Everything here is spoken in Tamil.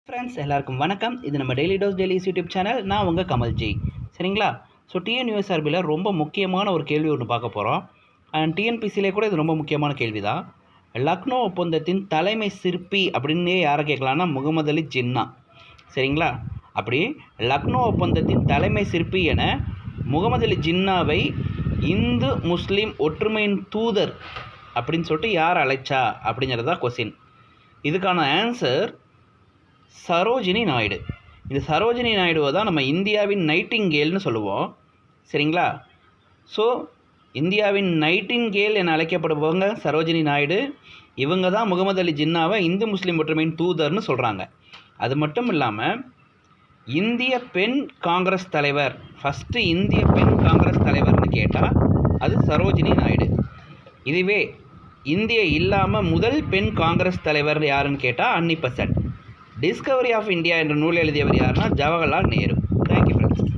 ஃப்ரெண்ட்ஸ் எல்லாருக்கும் வணக்கம். இது நம்ம daily dose dailies YouTube channel. நான் உங்கள் கமல்ஜி. சரிங்களா? ஸோ டிஎன்யூஎஸ்ஆர்பியில் ரொம்ப முக்கியமான ஒரு கேள்வி ஒன்று பார்க்க போகிறோம். அண்ட் டிஎன்பிசியிலே கூட இது ரொம்ப முக்கியமான கேள்வி தான். லக்னோ ஒப்பந்தத்தின் தலைமை சிற்பி அப்படின்னே யாரை கேட்கலான்னா முகமது அலி ஜின்னா. சரிங்களா? அப்படி லக்னோ ஒப்பந்தத்தின் தலைமை சிற்பி என முகமது அலி ஜின்னாவை இந்து முஸ்லீம் ஒற்றுமையின் தூதர் அப்படின்னு சொல்லிட்டு யார் அழைச்சா அப்படிங்கிறது தான் கொஸ்டின். இதுக்கான ஆன்சர் சரோஜினி நாயுடு. இந்த சரோஜினி நாயுடுவை தான் நம்ம இந்தியாவின் நைட்டிங்கேல்னு சொல்லுவோம். சரிங்களா? ஸோ இந்தியாவின் நைட்டிங்கேல் என அழைக்கப்படுபவங்க சரோஜினி நாயுடு. இவங்க தான் முகமது அலி ஜின்னாவை இந்து முஸ்லீம் ஒற்றுமையின் தூதர்னு சொல்கிறாங்க. அது மட்டும் இல்லாமல் இந்திய பெண் காங்கிரஸ் தலைவர், ஃபஸ்ட்டு இந்திய பெண் காங்கிரஸ் தலைவர்னு கேட்டால் அது சரோஜினி நாயுடு. இதுவே இந்திய இல்லாமல் முதல் பெண் காங்கிரஸ் தலைவர் யாருன்னு கேட்டால் அன்னி பெசன்ட். டிஸ்கவரி ஆஃப் இந்தியா என்ற நூல் எழுதியவர் யாருன்னா ஜவஹர்லால் நேரு. Thank you friends.